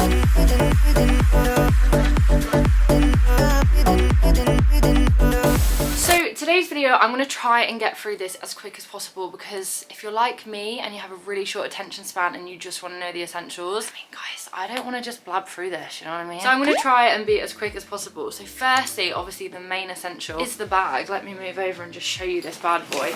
So today's video, I'm going to try and get through this as quick as possible, because if you're like me and you have a really short attention span and you just want to know the essentials, I mean guys, I don't want to just blab through this, you know what I mean? So I'm going to try and be as quick as possible. So firstly, obviously the main essential is the bag. Let me move over and just show you this bad boy.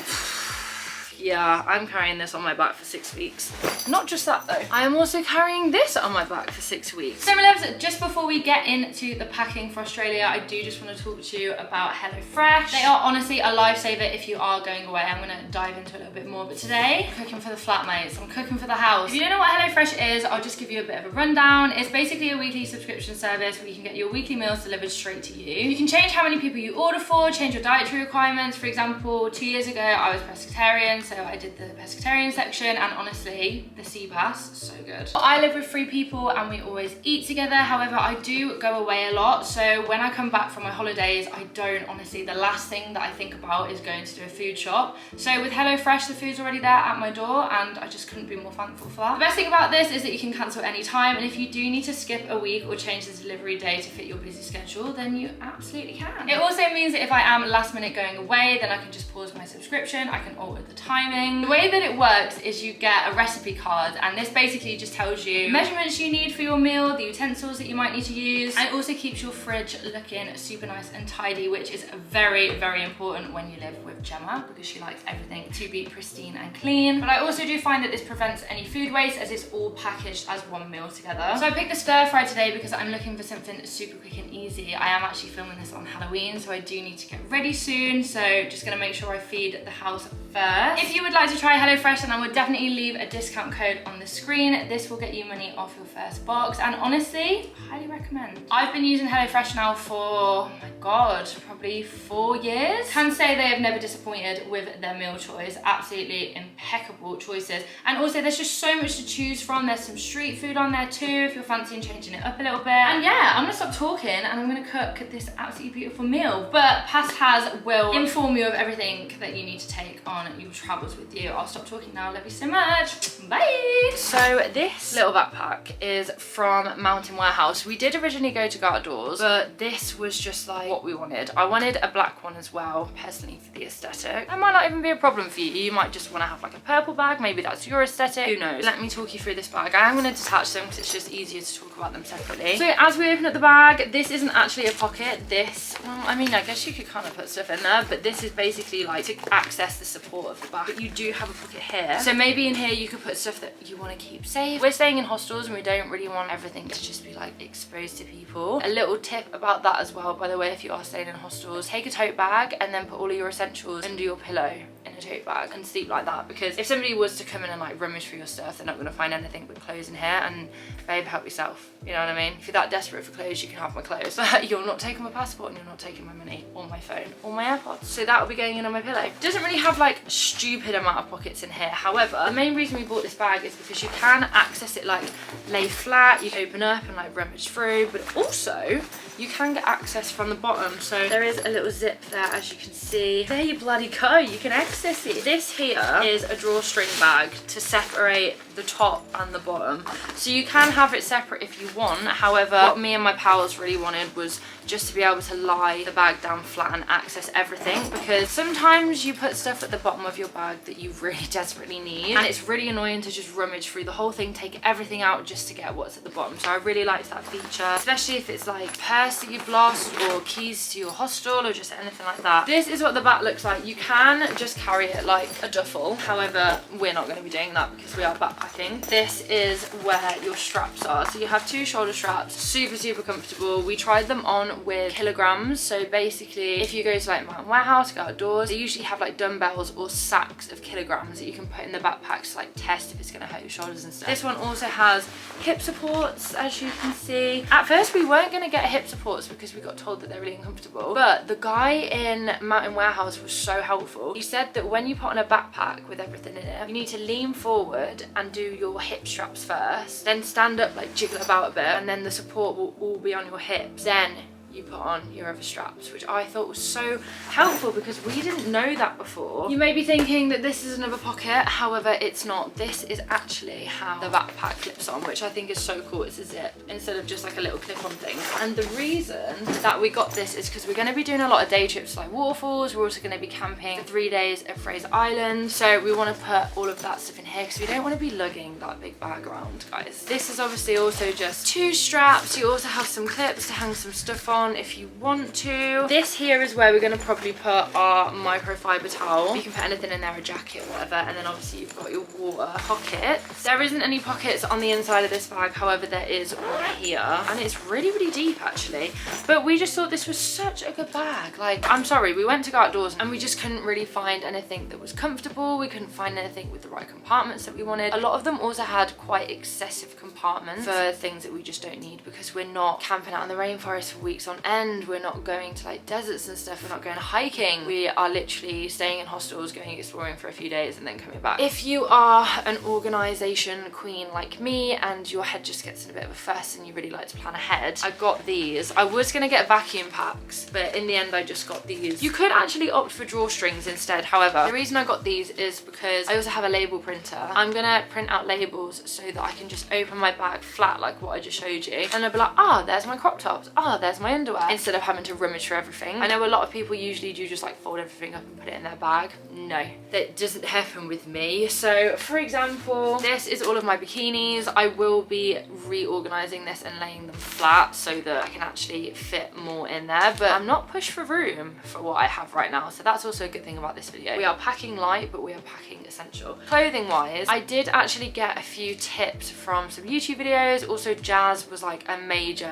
Yeah, I'm carrying this on my back for 6 weeks. Not just that though, I am also carrying this on my back for 6 weeks. So my loves, just before we get into the packing for Australia, I do just want to talk to you about HelloFresh. They are honestly a lifesaver if you are going away. I'm going to dive into a little bit more, but today, I'm cooking for the flatmates, I'm cooking for the house. If you don't know what HelloFresh is, I'll just give you a bit of a rundown. It's basically a weekly subscription service where you can get your weekly meals delivered straight to you. You can change how many people you order for, change your dietary requirements. For example, 2 years ago, I was pescatarian, so I did the pescatarian section, and honestly, the sea bass, so good. I live with 3 people and we always eat together. However, I do go away a lot, so when I come back from my holidays, I don't honestly, the last thing that I think about is going to do a food shop. So with HelloFresh, the food's already there at my door, and I just couldn't be more thankful for that. The best thing about this is that you can cancel any time, and if you do need to skip a week or change the delivery day to fit your busy schedule, then you absolutely can. It also means that if I am last minute going away, then I can just pause my subscription, I can alter the timing. The way that it works is you get a recipe card, and this basically just tells you the measurements you need for your meal, the utensils that you might need to use, and it also keeps your fridge looking super nice and tidy, which is very, very important when you live with Gemma, because she likes everything to be pristine and clean. But I also do find that this prevents any food waste, as it's all packaged as one meal together. So I picked the stir fry today because I'm looking for something super quick and easy. I am actually filming this on Halloween, so I do need to get ready soon, so just gonna make sure I feed the house first. If you would like to try HelloFresh, then I would definitely leave a discount code on the screen. This will get you money off your first box, and honestly, highly recommend. I've been using HelloFresh now for, oh my god, probably 4 years. Can say they have never disappointed with their meal choice. Absolutely impeccable choices, and also there's just so much to choose from. There's some street food on there too if you're fancying changing it up a little bit. And yeah, I'm gonna stop talking and I'm gonna cook this absolutely beautiful meal. But Past Has will inform you of everything that you need to take on your travels with you. I'll stop talking now. Love you so much. Bye. So this little backpack is from Mountain Warehouse. We did originally go to Go Outdoors, but this was just like what we wanted. I wanted a black one as well, personally, for the aesthetic. That might not even be a problem for you. You might just want to have like a purple bag. Maybe that's your aesthetic. Who knows? Let me talk you through this bag. I am going to detach them because it's just easier to talk about them separately. So as we open up the bag, this isn't actually a pocket. This, well, I mean, I guess you could kind of put stuff in there, but this is basically like to access the support of the back. But you do have a pocket here. So maybe in here you could put stuff that you want to keep safe. We're staying in hostels and we don't really want everything to just be like exposed to people. A little tip about that as well, by the way, if you are staying in hostels, take a tote bag and then put all of your essentials under your pillow in a tote bag and sleep like that, because if somebody was to come in and like rummage through your stuff, they're not going to find anything but clothes in here. And babe, help yourself, you know what I mean? If you're that desperate for clothes, you can have my clothes. You're not taking my passport and you're not taking my money or my phone or my AirPods, so that will be going in on my pillow. Doesn't really have like a stupid amount of pockets in here. However, the main reason we bought this bag is because you can access it like lay flat, you can open up and like rummage through, but also you can get access from the bottom. So there is a little zip there, as you can see. There you bloody go, you can access it. This here is a drawstring bag to separate the top and the bottom, so you can have it separate if you want. However, what me and my pals really wanted was just to be able to lie the bag down flat and access everything, because sometimes you put stuff at the bottom of your bag that you really desperately need, and it's really annoying to just rummage through the whole thing, take everything out just to get what's at the bottom. So I really liked that feature, especially if it's like purse that you've lost or keys to your hostel or just anything like that. This is what the back looks like. You can just carry it like a duffel. However, we're not going to be doing that because we are backpacking. This is where your straps are. So you have 2 shoulder straps, super, super comfortable. We tried them on with kilograms. So basically, if you go to like Mountain Warehouse, Go Outdoors, they usually have like dumbbells or sacks of kilograms that you can put in the backpack to like test if it's going to hurt your shoulders and stuff. This one also has hip supports, as you can see. At first, we weren't going to get hip supports because we got told that they're really uncomfortable, but the guy in Mountain Warehouse was so helpful. He said that when you put on a backpack with everything in it, you need to lean forward and do your hip straps first, then stand up, like jiggle about a bit, and then the support will all be on your hips. Then you put on your other straps, which I thought was so helpful because we didn't know that before. You may be thinking that this is another pocket, however it's not. This is actually how the backpack clips on, which I think is so cool. It's a zip instead of just like a little clip-on thing. And the reason that we got this is because we're going to be doing a lot of day trips like waterfalls. We're also going to be camping for 3 days at Fraser Island, so we want to put all of that stuff in here because we don't want to be lugging that big bag around, guys. This is obviously also just 2 straps. You also have some clips to hang some stuff on if you want to. This here is where we're going to probably put our microfiber towel. You can put anything in there, a jacket, whatever, and then obviously you've got your water pocket. There isn't any pockets on the inside of this bag, however there is one here, and it's really deep actually. But we just thought this was such a good bag. Like, I'm sorry, we went to go outdoors and we just couldn't really find anything that was comfortable. We couldn't find anything with the right compartments that we wanted. A lot of them also had quite excessive compartments for things that we just don't need because we're not camping out in the rainforest for weeks on end. We're not going to like deserts and stuff. We're not going hiking. We are literally staying in hostels, going exploring for a few days and then coming back. If you are an organization queen like me and your head just gets in a bit of a fuss and you really like to plan ahead, I got these. I was gonna get vacuum packs, but in the end I just got these. You could actually opt for drawstrings instead. However, the reason I got these is because I also have a label printer. I'm gonna print out labels so that I can just open my bag flat like what I just showed you, and I'll be like, ah, there's my crop tops, ah, there's my underwear, instead of having to rummage for everything. I know a lot of people usually do just like fold everything up and put it in their bag. No, that doesn't happen with me. So for example, this is all of my bikinis. I will be reorganizing this and laying them flat so that I can actually fit more in there, but I'm not pushed for room for what I have right now, so that's also a good thing about this video. We are packing light, but we are packing essential. Clothing wise, I did actually get a few tips from some YouTube videos. Also Jazz was like a major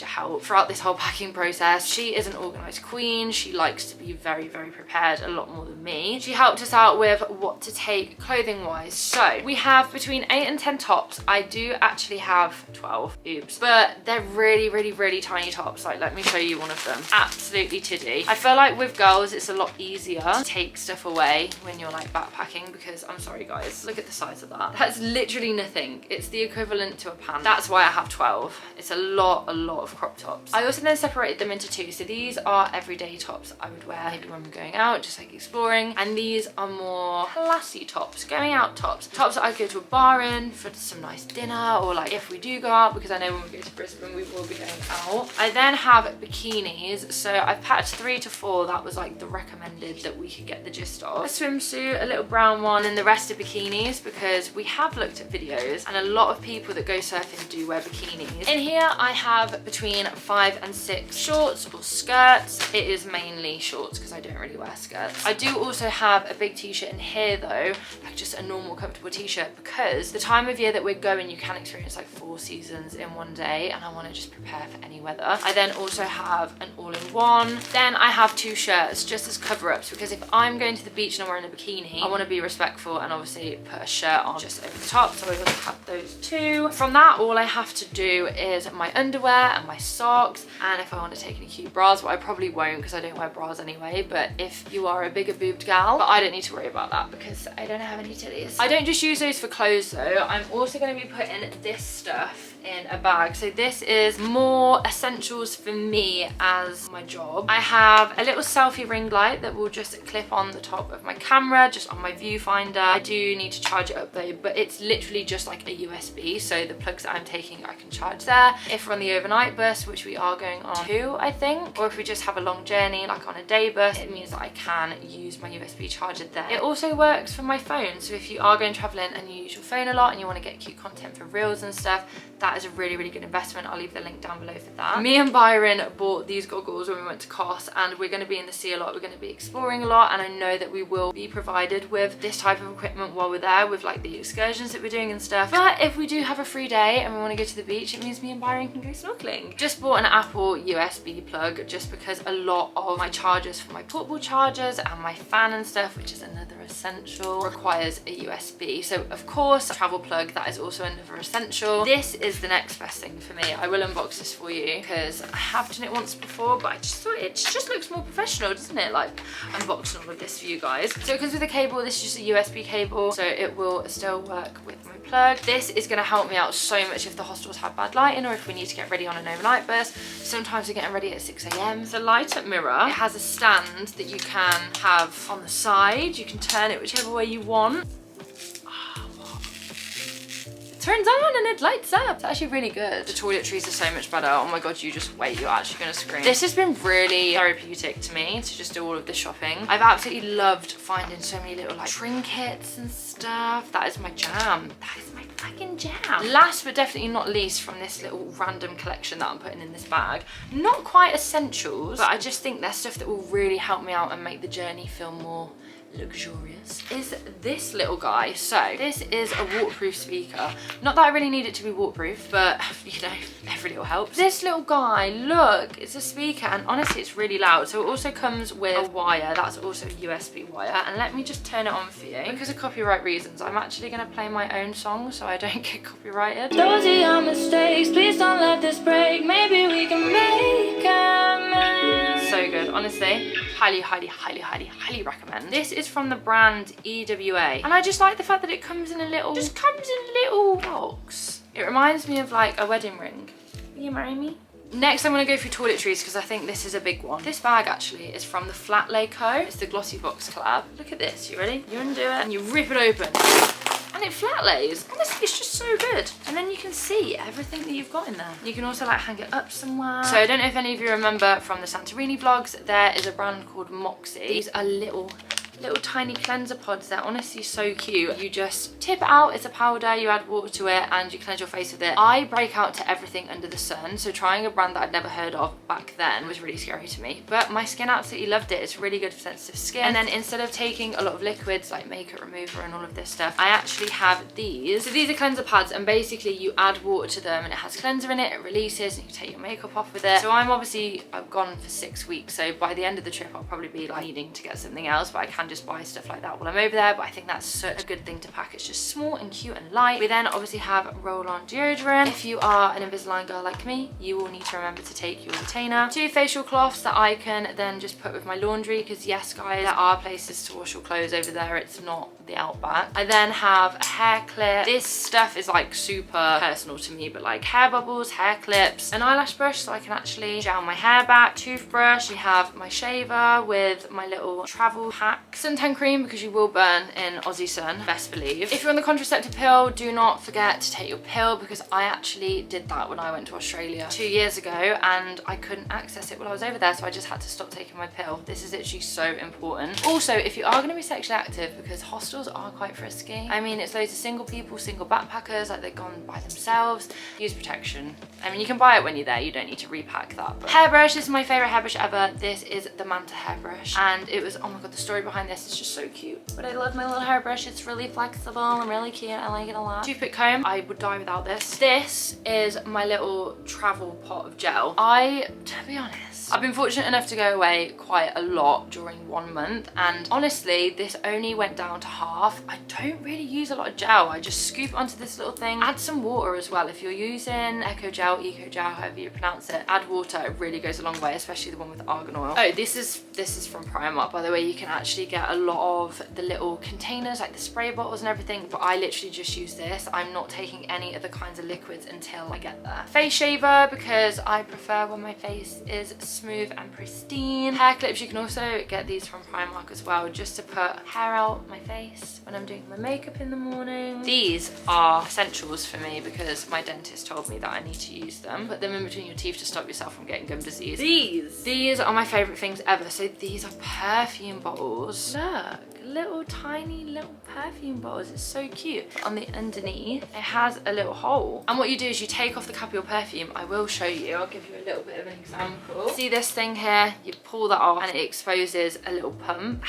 help throughout this whole packing process. She is an organized queen. She likes to be very prepared, a lot more than me. She helped us out with what to take clothing wise. So we have between 8 and 10 tops. I do actually have 12, oops, but they're really tiny tops. Like, let me show you one of them. Absolutely tiddy. I feel like with girls it's a lot easier to take stuff away when you're like backpacking, because I'm sorry guys, look at the size of that. That's literally nothing. It's the equivalent to a pant. That's why I have 12. It's a lot of crop tops. I also then separated them into 2. So these are everyday tops I would wear maybe when we're going out, just like exploring, and these are more classy tops, going out tops. Tops that I'd go to a bar in for some nice dinner, or like if we do go out, because I know when we go to Brisbane we will be going out. I then have bikinis. So I've packed 3 to 4. That was like the recommended that we could get the gist of. A swimsuit, a little brown one, and the rest are bikinis because we have looked at videos and a lot of people that go surfing do wear bikinis. In here I have between 5 and 6 shorts or skirts. It is mainly shorts because I don't really wear skirts. I do also have a big t-shirt in here though, like just a normal comfortable t-shirt, because the time of year that we're going you can experience like 4 seasons in one day and I want to just prepare for any weather. I then also have an all-in-one. Then I have 2 shirts just as cover-ups, because if I'm going to the beach and I'm wearing a bikini, I want to be respectful and obviously put a shirt on just over the top. So I also have those 2. From that, all I have to do is my underwear and my socks, and if I want to take any cute bras, well I probably won't because I don't wear bras anyway, but if you are a bigger boobed gal, but I don't need to worry about that because I don't have any titties. I don't just use those for clothes though. I'm also going to be putting this stuff in a bag. So this is more essentials for me as my job. I have a little selfie ring light that will just clip on the top of my camera, just on my viewfinder. I do need to charge it up though, but it's literally just like a USB, so the plugs that I'm taking I can charge there. If we're on the overnight bus, which we are going on to I think, or if we just have a long journey like on a day bus, it means that I can use my USB charger there. It also works for my phone, so if you are going traveling and you use your phone a lot and you want to get cute content for reels and stuff, that is a really good investment. I'll leave the link down below for that. Me and Byron bought these goggles when we went to Kos, and we're going to be in the sea a lot, we're going to be exploring a lot, and I know that we will be provided with this type of equipment while we're there with like the excursions that we're doing and stuff. But if we do have a free day and we want to go to the beach, it means me and Byron can go snorkeling. Just bought an Apple USB plug just because a lot of my chargers for my portable chargers and my fan and stuff, which is another essential, requires a USB. So of course, a travel plug, that is also another essential. This is the next best thing for me. I will unbox this for you because I have done it once before, but I just thought it just looks more professional, doesn't it? Like unboxing all of this for you guys. So it comes with a cable. This is just a USB cable, so it will still work with my plug. This is going to help me out so much if the hostels have bad lighting or if we need to get ready on an overnight bus. Sometimes we're getting ready at 6 a.m. The light up mirror, it has a stand that you can have on the side. You can turn it whichever way you want. Turns on and it lights up. It's actually really good. The toiletries are so much better. Oh my god, you just wait, you're actually gonna scream. This has been really therapeutic to me to just do all of this shopping. I've absolutely loved finding so many little like trinkets and stuff. That is my jam. That is my fucking jam. Last but definitely not least from this little random collection that I'm putting in this bag, not quite essentials, but I just think they're stuff that will really help me out and make the journey feel more luxurious, is this little guy. So this is a waterproof speaker. Not that I really need it to be waterproof, but you know, every little helps. This little guy, look, it's a speaker, and honestly it's really loud. So it also comes with a wire, that's also a USB wire, and let me just turn it on for you. Because of copyright reasons, I'm actually going to play my own song so I don't get copyrighted. Those are your mistakes, please don't let this break, maybe we can make amends. So good, honestly, highly recommend. This is from the brand EWA, and I just like the fact that it comes in a little, box. It reminds me of like a wedding ring. Will you marry me? Next I'm going to go through toiletries because I think this is a big one. This bag actually is from the Flat Lay Co. It's the Glossy Box collab. Look at this, you ready? You undo it and you rip it open. And it flat lays. Honestly, it's just so good. And then you can see everything that you've got in there. You can also like hang it up somewhere. So I don't know if any of you remember from the Santorini vlogs, there is a brand called Moxie. These are little tiny cleanser pods. They're honestly so cute. You just tip it out, it's a powder, you add water to it and you cleanse your face with it. I break out to everything under the sun, so trying a brand that I'd never heard of back then was really scary to me, but my skin absolutely loved it. It's really good for sensitive skin. And then instead of taking a lot of liquids like makeup remover and all of this stuff, I actually have these. So these are cleanser pads, and basically you add water to them and it has cleanser in it, it releases and you take your makeup off with it. So I've gone for 6 weeks, so by the end of the trip I'll probably be like needing to get something else, but I can just buy stuff like that while I'm over there. But I think that's such a good thing to pack. It's just small and cute and light. We then obviously have roll-on deodorant. If you are an Invisalign girl like me, you will need to remember to take your retainer. 2 facial cloths that I can then just put with my laundry, because yes guys, there are places to wash your clothes over there, it's not the outback. I then have a hair clip. This stuff is like super personal to me, but like hair bubbles, hair clips, an eyelash brush so I can actually gel my hair back, toothbrush. We have my shaver with my little travel pack, suntan cream because you will burn in Aussie sun, best believe. If you're on the contraceptive pill, do not forget to take your pill, because I actually did that when I went to Australia 2 years ago and I couldn't access it while I was over there, so I just had to stop taking my pill. This is literally so important. Also, if you are going to be sexually active, because hostels are quite frisky, I mean it's loads of single people, single backpackers, like they've gone by themselves, use protection. I mean you can buy it when you're there, you don't need to repack that. But hairbrush, this is my favourite hairbrush ever. This is the Manta hairbrush, and it was, oh my god, the story behind this is just so cute. But I love my little hairbrush, it's really flexible and really cute, I like it a lot. Toothpick comb, I would die without this. This is my little travel pot of gel. To be honest, I've been fortunate enough to go away quite a lot during 1 month, and honestly this only went down to half. I don't really use a lot of gel, I just scoop onto this little thing. Add some water as well. If you're using Eco Gel, however you pronounce it, add water, it really goes a long way, especially the one with argan oil. Oh, this is from Primark, by the way. You can actually get a lot of the little containers, like the spray bottles and everything, but I literally just use this. I'm not taking any other kinds of liquids until I get there. Face shaver, because I prefer when my face is smooth and pristine. Hair clips, you can also get these from Primark as well, just to put hair out my face when I'm doing my makeup in the morning. These are essentials for me because my dentist told me that I need to use them. Put them in between your teeth to stop yourself from getting gum disease. These are my favourite things ever. So these are perfume bottles. Look, little tiny little perfume bottles. It's so cute. On the underneath, it has a little hole. And what you do is you take off the cap of your perfume. I will show you. I'll give you a little bit of an example. See this thing here? You pull that off and it exposes a little pump.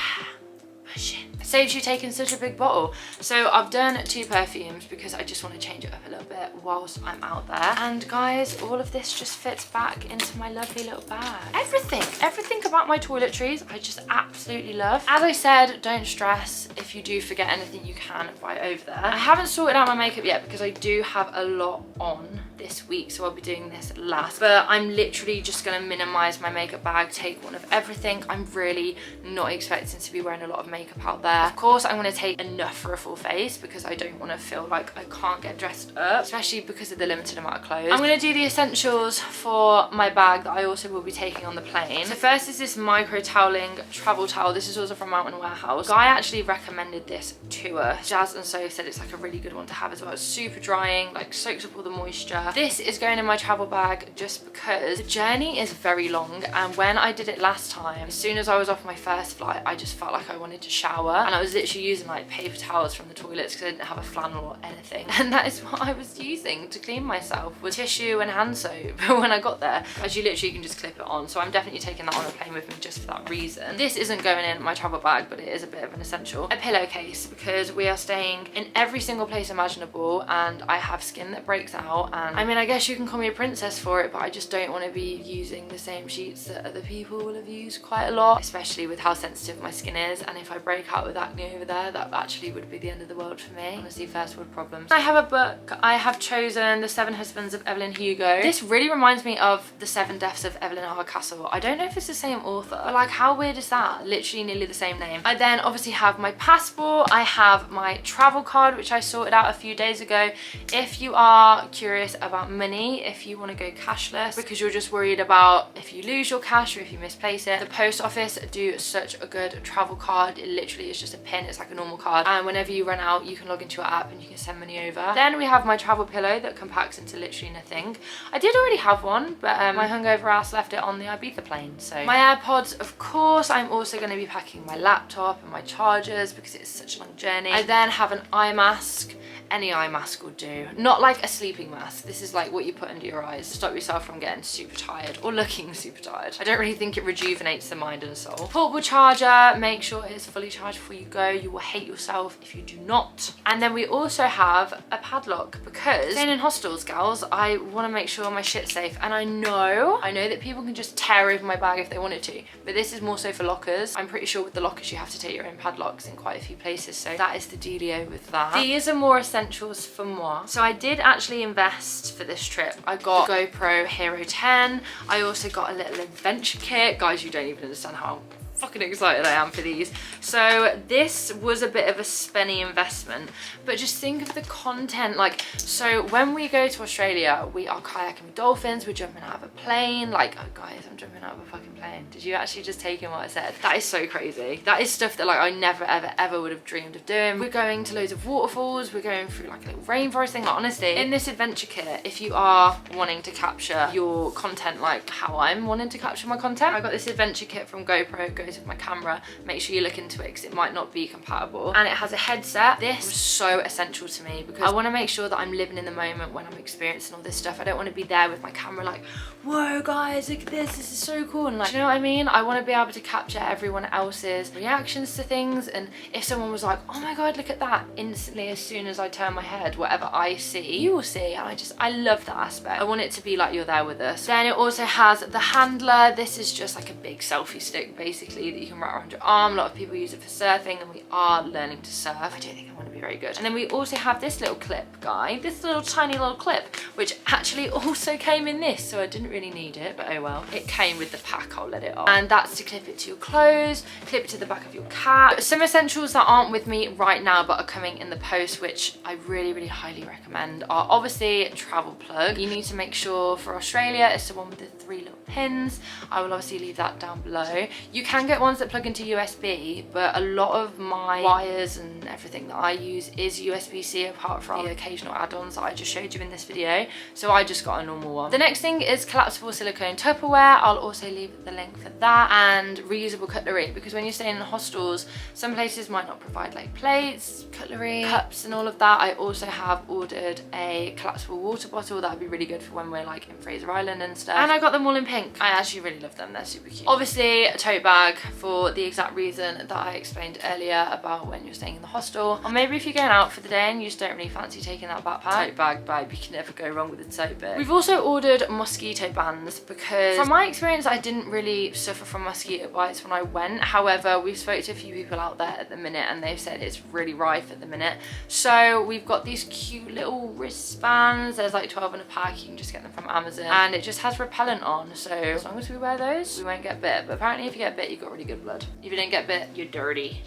Push it. Saves you taking such a big bottle. So I've done 2 perfumes because I just want to change it up a little bit whilst I'm out there. And guys, all of this just fits back into my lovely little bag. Everything about my toiletries I just absolutely love. As I said, don't stress. If you do forget anything, you can buy over there. I haven't sorted out my makeup yet because I do have a lot on this week, so I'll be doing this last. But I'm literally just gonna minimize my makeup bag, take one of everything. I'm really not expecting to be wearing a lot of makeup out there. Of course, I'm gonna take enough for a full face because I don't want to feel like I can't get dressed up, especially because of the limited amount of clothes. I'm gonna do the essentials for my bag that I also will be taking on the plane. So first is this micro toweling travel towel. This is also from Mountain Warehouse. Guy actually recommended this to us. Jazz and So said it's like a really good one to have as well. It's super drying, like soaks up all the moisture. This is going in my travel bag just because the journey is very long, and when I did it last time, as soon as I was off my first flight, I just felt like I wanted to shower, and I was literally using like paper towels from the toilets because I didn't have a flannel or anything, and that is what I was using to clean myself, with tissue and hand soap. But when I got there, as you literally can just clip it on, so I'm definitely taking that on the plane with me just for that reason. This isn't going in my travel bag, but it is a bit of an essential. A pillowcase, because we are staying in every single place imaginable, and I have skin that breaks out, and I mean, I guess you can call me a princess for it, but I just don't want to be using the same sheets that other people will have used quite a lot, especially with how sensitive my skin is, and if I break out with acne over there, that actually would be the end of the world for me. Honestly, first world problems. I have a book. I have chosen The 7 Husbands of Evelyn Hugo. This really reminds me of The 7 Deaths of Evelyn Hardcastle. I don't know if it's the same author, but like, how weird is that? Literally nearly the same name. I then obviously have my passport. I have my travel card, which I sorted out a few days ago. If you are curious about money, if you want to go cashless because you're just worried about if you lose your cash or if you misplace it, the post office do such a good travel card. It literally is just a pin. It's like a normal card, and whenever you run out, you can log into your app and you can send money over. Then we have my travel pillow that compacts into literally nothing. I did already have one, but my hungover ass left it on the Ibiza plane. So my AirPods, of course. I'm also going to be packing my laptop and my chargers because it's such a long journey. I then have an eye mask. Any eye mask will do. Not like a sleeping mask. This is like what you put under your eyes to stop yourself from getting super tired or looking super tired. I don't really think it rejuvenates the mind and soul. Portable charger. Make sure it's fully charged before you go. You will hate yourself if you do not. And then we also have a padlock because staying in hostels, gals, I want to make sure my shit's safe. And I know that people can just tear over my bag if they wanted to, but this is more so for lockers. I'm pretty sure with the lockers you have to take your own padlocks in quite a few places, so that is the dealio with that. These are more essentials for moi. So I did actually invest for this trip. I got the GoPro Hero 10. I also got a little adventure kit. Guys, you don't even understand how fucking excited I am for these. So this was a bit of a spenny investment, but just think of the content. Like, so when we go to Australia, we are kayaking with dolphins, we're jumping out of a plane. Like, oh guys, I'm jumping out of a fucking plane. Did you actually just take in what I said? That is so crazy. That is stuff that like I never ever would have dreamed of doing. We're going to loads of waterfalls, we're going through like a little rainforest thing. Like, honestly, in this adventure kit, if you are wanting to capture your content like how I'm wanting to capture my content, I got this adventure kit from GoPro. It goes with my camera. Make sure you look into it because it might not be compatible, and it has a headset. This was so essential to me because I want to make sure that I'm living in the moment when I'm experiencing all this stuff. I don't want to be there with my camera like, whoa guys, look at this is so cool, and like, do you know what I mean? I want to be able to capture everyone else's reactions to things, and if someone was like, oh my god, look at that, instantly as soon as I turn my head, whatever I see, you will see. And I love that aspect. I want it to be like you're there with us. Then it also has the handler. This is just like a big selfie stick basically that you can wrap around your arm. A lot of people use it for surfing, and we are learning to surf. I don't think I want to be very good. And then we also have this little clip, guy, this little tiny little clip, which actually also came in this, so I didn't really need it, but oh well. It came with the pack, I'll let it off. And that's to clip it to your clothes, clip it to the back of your cap. Some essentials that aren't with me right now but are coming in the post, which I really highly recommend, are obviously travel plug. You need to make sure for Australia it's the one with the 3 little pins. I will obviously leave that down below. You can get ones that plug into USB, but a lot of my wires and everything that I use is USB-C, apart from the occasional add-ons that I just showed you in this video, so I just got a normal one. The next thing is collapsible silicone Tupperware. I'll also leave the link for that, and reusable cutlery, because when you're staying in hostels, some places might not provide like plates, cutlery, cups and all of that. I also have ordered a collapsible water bottle that would be really good for when we're like in Fraser Island and stuff, and I got them all in pink. I actually really love them, they're super cute. Obviously a tote bag for the exact reason that I explained earlier about when you're staying in the hostel, or maybe maybe if you're going out for the day and you just don't really fancy taking that backpack, tote bag, babe, you can never go wrong with a tote bag. We've also ordered mosquito bands because from my experience, I didn't really suffer from mosquito bites when I went. However, we've spoke to a few people out there at the minute and they've said it's really rife at the minute. So we've got these cute little wristbands. There's like 12 in a pack. You can just get them from Amazon and it just has repellent on. So as long as we wear those, we won't get bit. But apparently if you get bit, you've got really good blood. If you don't get bit, you're dirty.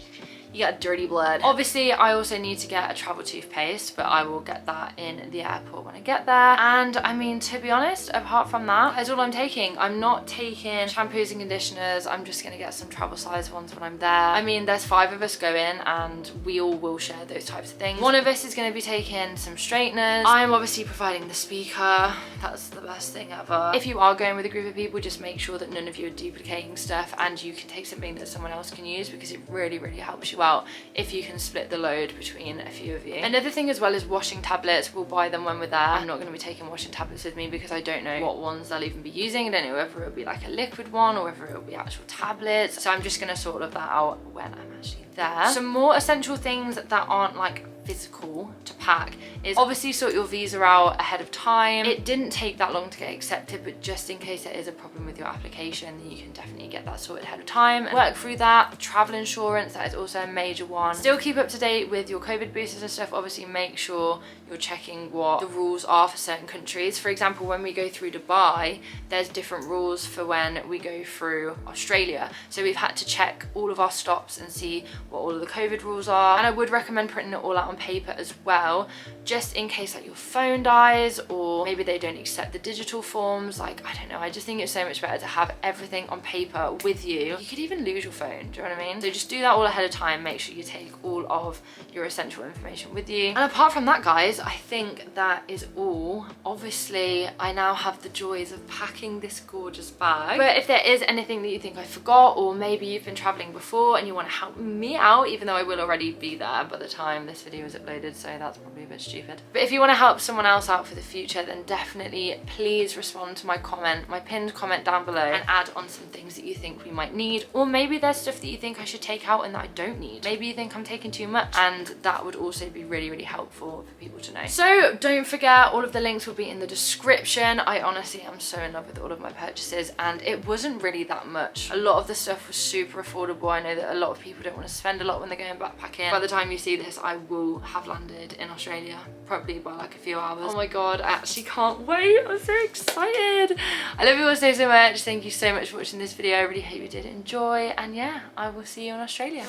You got dirty blood. Obviously, I also need to get a travel toothpaste, but I will get that in the airport when I get there. And I mean, to be honest, apart from that, that's all I'm taking. I'm not taking shampoos and conditioners. I'm just gonna get some travel size ones when I'm there. I mean, there's 5 of us going and we all will share those types of things. One of us is gonna be taking some straighteners. I'm obviously providing the speaker. That's the best thing ever. If you are going with a group of people, just make sure that none of you are duplicating stuff and you can take something that someone else can use because it really, really helps you out if you can split the load between a few of you. Another thing as well is washing tablets. We'll buy them when we're there. I'm not going to be taking washing tablets with me because I don't know what ones they'll even be using. I don't know whether it'll be like a liquid one or whether it'll be actual tablets. So I'm just going to sort of that out when I'm actually there. Some more essential things that aren't like physical to pack is obviously sort your visa out ahead of time. It didn't take that long to get accepted, but just in case there is a problem with your application, then you can definitely get that sorted ahead of time. Work through that. Travel insurance, that is also a major one. Still keep up to date with your COVID boosters and stuff. Obviously make sure you're checking what the rules are for certain countries. For example, when we go through Dubai, there's different rules for when we go through Australia. So we've had to check all of our stops and see what all of the COVID rules are. And I would recommend printing it all out on paper as well, just in case like your phone dies or maybe they don't accept the digital forms. Like, I don't know, I just think it's so much better to have everything on paper with you. You could even lose your phone, do you know what I mean? So just do that all ahead of time. Make sure you take all of your essential information with you. And apart from that, guys, I think that is all. Obviously, I now have the joys of packing this gorgeous bag. But if there is anything that you think I forgot, or maybe you've been traveling before and you want to help me out, even though I will already be there by the time this video is uploaded, so that's probably a bit stupid. But if you want to help someone else out for the future, then definitely please respond to my comment, my pinned comment down below, and add on some things that you think we might need. Or maybe there's stuff that you think I should take out and that I don't need. Maybe you think I'm taking too much, and that would also be really, really helpful for people to know. So don't forget, all of the links will be in the description. I honestly am so in love with all of my purchases, and it wasn't really that much. A lot of the stuff was super affordable. I know that a lot of people don't want to spend a lot when they're going backpacking. By the time you see this, I will have landed in Australia, probably by like a few hours. Oh my god, I actually can't wait. I'm so excited. I love you all so much. Thank you so much for watching this video. I really hope you did enjoy, and yeah, I will see you in Australia.